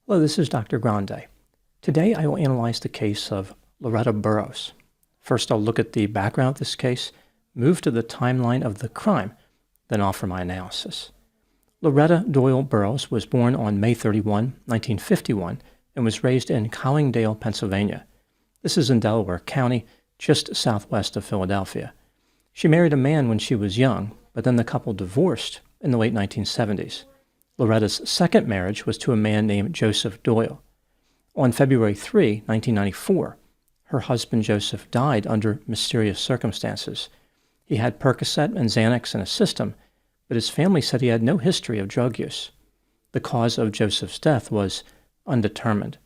Hello, this is Dr. Grande. Today I will analyze the case of Loretta Burroughs. First, I'll look at the background of this case, move to the timeline of the crime, then offer my analysis. Loretta Doyle Burroughs was born on May 31, 1951, and was raised in Collingdale, Pennsylvania. This is in Delaware County, just southwest of Philadelphia. She married a man when she was young, but then the couple divorced in the late 1970s. Loretta's second marriage was to a man named Joseph Doyle. On February 3, 1994, her husband Joseph died under mysterious circumstances. He had Percocet and Xanax in his system, but his family said he had no history of drug use. The cause of Joseph's death was undetermined.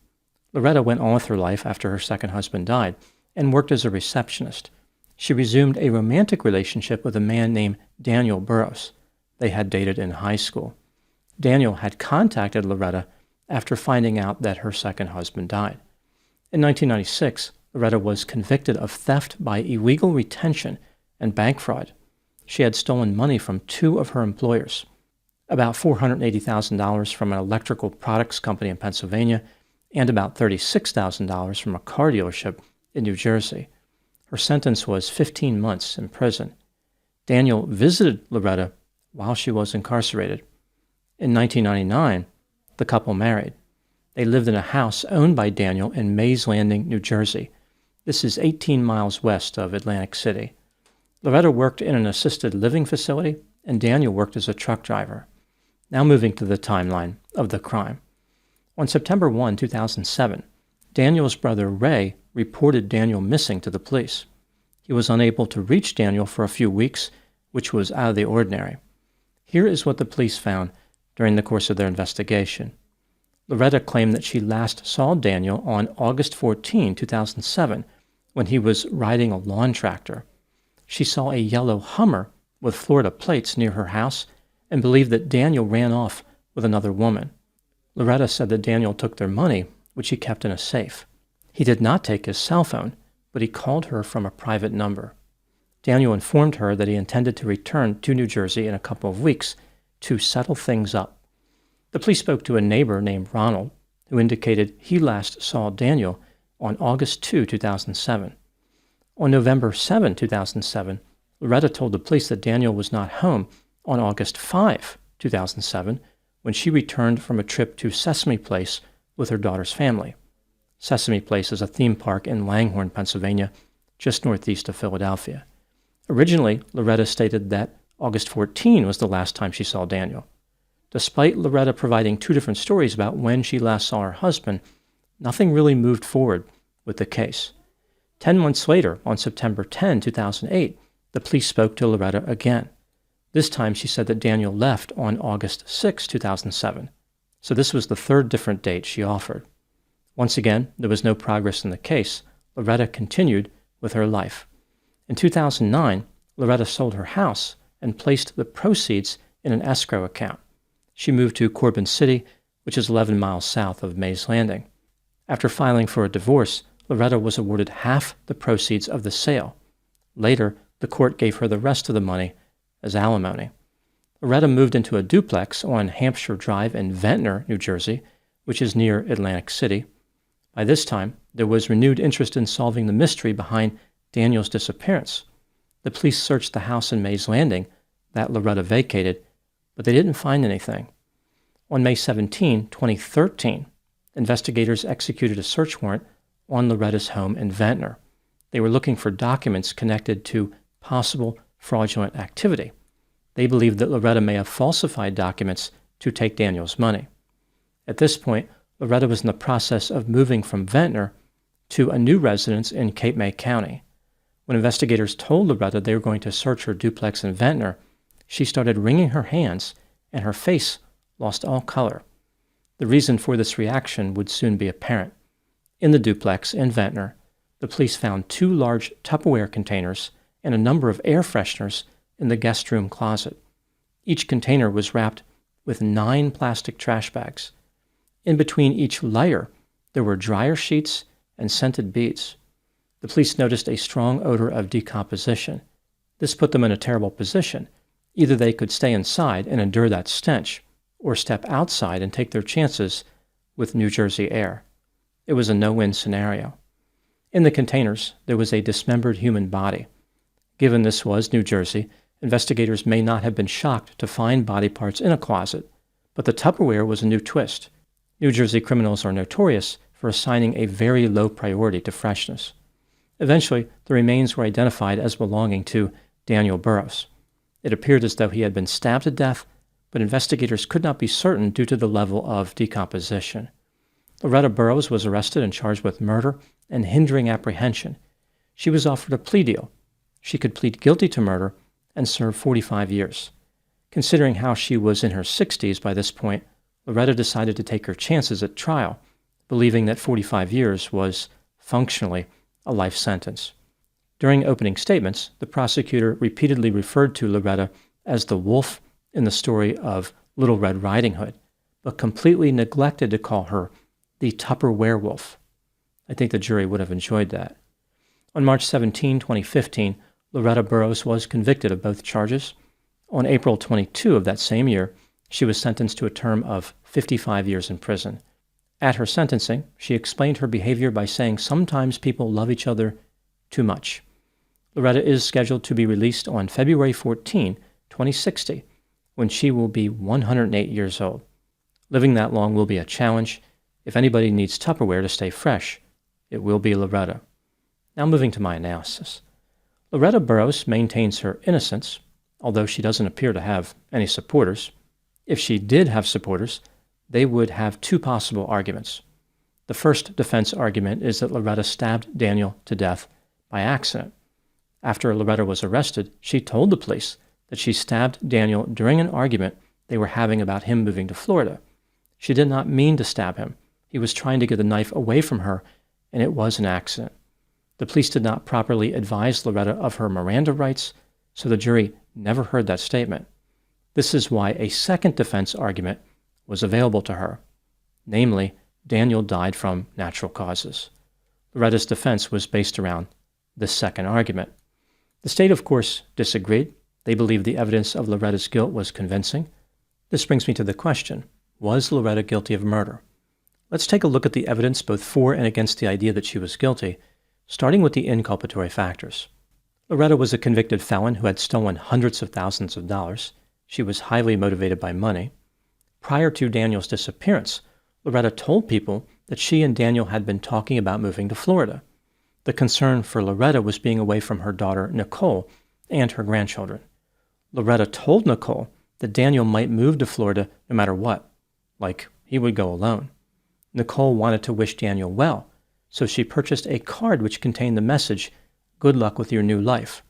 Loretta went on with her life after her second husband died and worked as a receptionist. She resumed a romantic relationship with a man named Daniel Burroughs. They had dated in high school. Daniel had contacted Loretta after finding out that her second husband died. In 1996, Loretta was convicted of theft by illegal retention and bank fraud. She had stolen money from two of her employers, about $480,000 from an electrical products company in Pennsylvania and about $36,000 from a car dealership in New Jersey. Her sentence was 15 months in prison. Daniel visited Loretta while she was incarcerated. In 1999, the couple married. They lived in a house owned by Daniel in Mays Landing, New Jersey. This is 18 miles west of Atlantic City. Loretta worked in an assisted living facility, and Daniel worked as a truck driver. Now moving to the timeline of the crime. On September 1, 2007, Daniel's brother Ray reported Daniel missing to the police. He was unable to reach Daniel for a few weeks, which was out of the ordinary. Here is what the police found during the course of their investigation. Loretta claimed that she last saw Daniel on August 14, 2007, when he was riding a lawn tractor. She saw a yellow Hummer with Florida plates near her house and believed that Daniel ran off with another woman. Loretta said that Daniel took their money, which he kept in a safe. He did not take his cell phone, but he called her from a private number. Daniel informed her that he intended to return to New Jersey in a couple of weeks to settle things up. The police spoke to a neighbor named Ronald, who indicated he last saw Daniel on August 2, 2007. On November 7, 2007, Loretta told the police that Daniel was not home on August 5, 2007, when she returned from a trip to Sesame Place with her daughter's family. Sesame Place is a theme park in Langhorne, Pennsylvania, just northeast of Philadelphia. Originally, Loretta stated that August 14 was the last time she saw Daniel. Despite Loretta providing two different stories about when she last saw her husband, nothing really moved forward with the case. 10 months later, on September 10, 2008, the police spoke to Loretta again. This time she said that Daniel left on August 6, 2007. So this was the third different date she offered. Once again, there was no progress in the case. Loretta continued with her life. In 2009, Loretta sold her house and placed the proceeds in an escrow account. She moved to Corbin City, which is 11 miles south of Mays Landing. After filing for a divorce, Loretta was awarded half the proceeds of the sale. Later, the court gave her the rest of the money as alimony. Loretta moved into a duplex on Hampshire Drive in Ventnor, New Jersey, which is near Atlantic City. By this time, there was renewed interest in solving the mystery behind Daniel's disappearance. The police searched the house in Mays Landing that Loretta vacated, but they didn't find anything. On May 17, 2013, investigators executed a search warrant on Loretta's home in Ventnor. They were looking for documents connected to possible fraudulent activity. They believed that Loretta may have falsified documents to take Daniel's money. At this point, Loretta was in the process of moving from Ventnor to a new residence in Cape May County. When investigators told Loretta they were going to search her duplex in Ventnor, she started wringing her hands and her face lost all color. The reason for this reaction would soon be apparent. In the duplex in Ventnor, the police found two large Tupperware containers and a number of air fresheners in the guest room closet. Each container was wrapped with 9 plastic trash bags. In between each layer, there were dryer sheets and scented beads. The police noticed a strong odor of decomposition. This put them in a terrible position. Either they could stay inside and endure that stench, or step outside and take their chances with New Jersey air. It was a no-win scenario. In the containers, there was a dismembered human body. Given this was New Jersey, investigators may not have been shocked to find body parts in a closet, but the Tupperware was a new twist. New Jersey criminals are notorious for assigning a very low priority to freshness. Eventually, the remains were identified as belonging to Daniel Burroughs. It appeared as though he had been stabbed to death, but investigators could not be certain due to the level of decomposition. Loretta Burroughs was arrested and charged with murder and hindering apprehension. She was offered a plea deal. She could plead guilty to murder and serve 45 years. Considering how she was in her 60s by this point, Loretta decided to take her chances at trial, believing that 45 years was, functionally, a life sentence. During opening statements, the prosecutor repeatedly referred to Loretta as the wolf in the story of Little Red Riding Hood, but completely neglected to call her the Tupperware wolf. I think the jury would have enjoyed that. On March 17, 2015, Loretta Burroughs was convicted of both charges. On April 22 of that same year, she was sentenced to a term of 55 years in prison. At her sentencing, she explained her behavior by saying sometimes people love each other too much. Loretta is scheduled to be released on February 14, 2060, when she will be 108 years old. Living that long will be a challenge. If anybody needs Tupperware to stay fresh, it will be Loretta. Now moving to my analysis. Loretta Burroughs maintains her innocence, although she doesn't appear to have any supporters. If she did have supporters, they would have two possible arguments. The first defense argument is that Loretta stabbed Daniel to death by accident. After Loretta was arrested, she told the police that she stabbed Daniel during an argument they were having about him moving to Florida. She did not mean to stab him. He was trying to get the knife away from her, and it was an accident. The police did not properly advise Loretta of her Miranda rights, so the jury never heard that statement. This is why a second defense argument was available to her, namely, Daniel died from natural causes. Loretta's defense was based around this second argument. The state, of course, disagreed. They believed the evidence of Loretta's guilt was convincing. This brings me to the question, was Loretta guilty of murder? Let's take a look at the evidence both for and against the idea that she was guilty, starting with the inculpatory factors. Loretta was a convicted felon who had stolen hundreds of thousands of dollars. She was highly motivated by money. Prior to Daniel's disappearance, Loretta told people that she and Daniel had been talking about moving to Florida. The concern for Loretta was being away from her daughter, Nicole, and her grandchildren. Loretta told Nicole that Daniel might move to Florida no matter what, like he would go alone. Nicole wanted to wish Daniel well, so she purchased a card which contained the message, "Good luck with your new life,"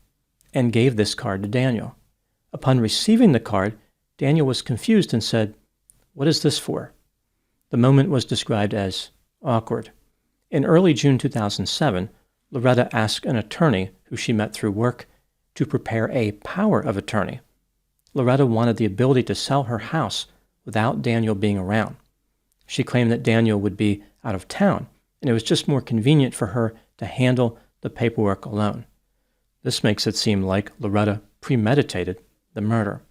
and gave this card to Daniel. Upon receiving the card, Daniel was confused and said, "What is this for?" The moment was described as awkward. In early June 2007, Loretta asked an attorney who she met through work to prepare a power of attorney. Loretta wanted the ability to sell her house without Daniel being around. She claimed that Daniel would be out of town, and it was just more convenient for her to handle the paperwork alone. This makes it seem like Loretta premeditated the murder.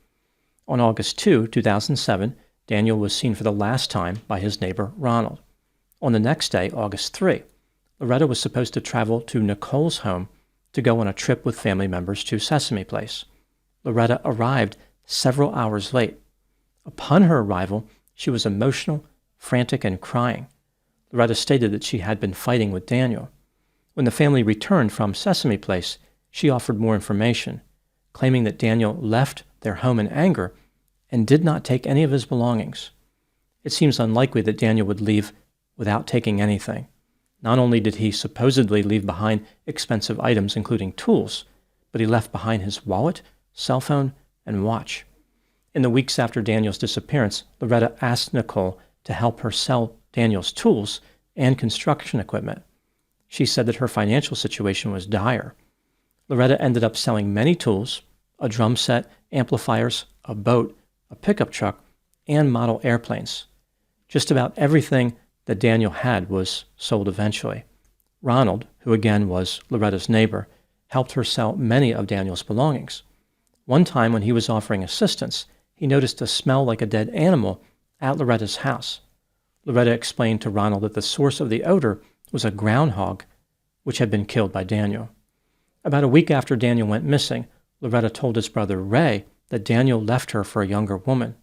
On August 2, 2007, Daniel was seen for the last time by his neighbor, Ronald. On the next day, August 3, Loretta was supposed to travel to Nicole's home to go on a trip with family members to Sesame Place. Loretta arrived several hours late. Upon her arrival, she was emotional, frantic, and crying. Loretta stated that she had been fighting with Daniel. When the family returned from Sesame Place, she offered more information, claiming that Daniel left their home in anger and did not take any of his belongings. It seems unlikely that Daniel would leave without taking anything. Not only did he supposedly leave behind expensive items, including tools, but he left behind his wallet, cell phone, and watch. In the weeks after Daniel's disappearance, Loretta asked Nicole to help her sell Daniel's tools and construction equipment. She said that her financial situation was dire. Loretta ended up selling many tools, a drum set, amplifiers, a boat, a pickup truck, and model airplanes. Just about everything that Daniel had was sold eventually. Ronald, who again was Loretta's neighbor, helped her sell many of Daniel's belongings. One time when he was offering assistance, he noticed a smell like a dead animal at Loretta's house. Loretta explained to Ronald that the source of the odor was a groundhog which had been killed by Daniel. About a week after Daniel went missing, Loretta told his brother Ray that Daniel left her for a younger woman.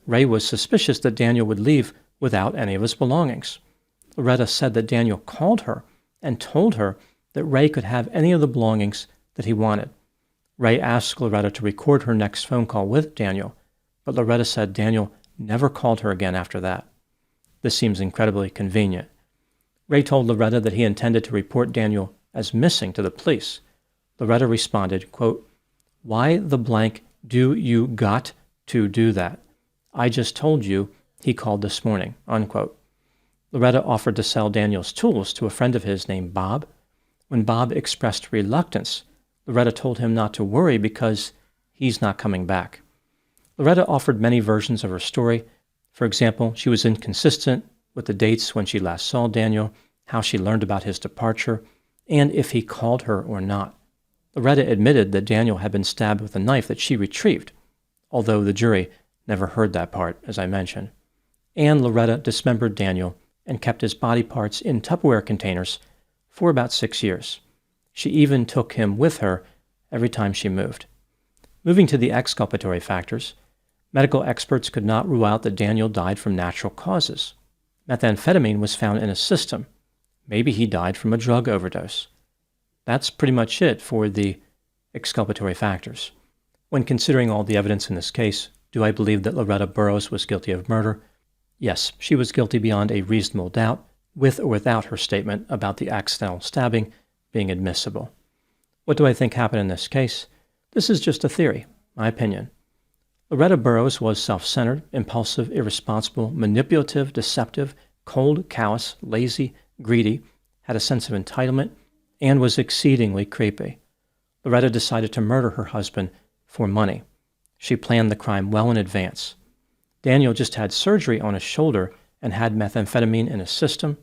Ray was suspicious that Daniel would leave without any of his belongings. Loretta said that Daniel called her and told her that Ray could have any of the belongings that he wanted. Ray asked Loretta to record her next phone call with Daniel, but Loretta said Daniel never called her again after that. This seems incredibly convenient. Ray told Loretta that he intended to report Daniel as missing to the police. Loretta responded, quote, "Why the blank do you got to do that? I just told you he called this morning," unquote. Loretta offered to sell Daniel's tools to a friend of his named Bob. When Bob expressed reluctance, Loretta told him not to worry because he's not coming back. Loretta offered many versions of her story. For example, she was inconsistent with the dates when she last saw Daniel, how she learned about his departure, and if he called her or not. Loretta admitted that Daniel had been stabbed with a knife that she retrieved, although the jury never heard that part, as I mentioned. And Loretta dismembered Daniel and kept his body parts in Tupperware containers for about 6 years. She even took him with her every time she moved. Moving to the exculpatory factors, medical experts could not rule out that Daniel died from natural causes. Methamphetamine was found in his system. Maybe he died from a drug overdose. That's pretty much it for the exculpatory factors. When considering all the evidence in this case, do I believe that Loretta Burroughs was guilty of murder? Yes, she was guilty beyond a reasonable doubt, with or without her statement about the accidental stabbing being admissible. What do I think happened in this case? This is just a theory, my opinion. Loretta Burroughs was self-centered, impulsive, irresponsible, manipulative, deceptive, cold, callous, lazy, greedy, had a sense of entitlement, and was exceedingly creepy. Loretta decided to murder her husband for money. She planned the crime well in advance. Daniel just had surgery on his shoulder and had methamphetamine in his system.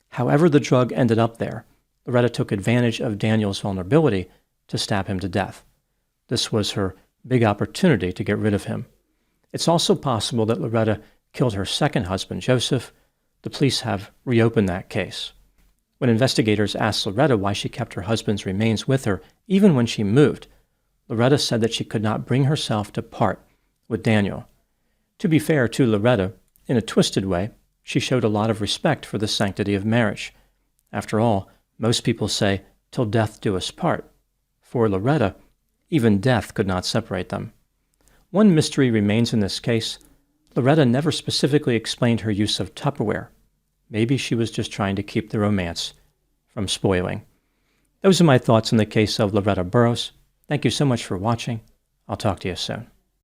However the drug ended up there, Loretta took advantage of Daniel's vulnerability to stab him to death. This was her big opportunity to get rid of him. It's also possible that Loretta killed her second husband, Joseph. The police have reopened that case. When investigators asked Loretta why she kept her husband's remains with her, even when she moved, Loretta said that she could not bring herself to part with Daniel. To be fair to Loretta, in a twisted way, she showed a lot of respect for the sanctity of marriage. After all, most people say, "Till death do us part." For Loretta, even death could not separate them. One mystery remains in this case. Loretta never specifically explained her use of Tupperware. Maybe she was just trying to keep the romance from spoiling. Those are my thoughts on the case of Loretta Burroughs. Thank you so much for watching. I'll talk to you soon.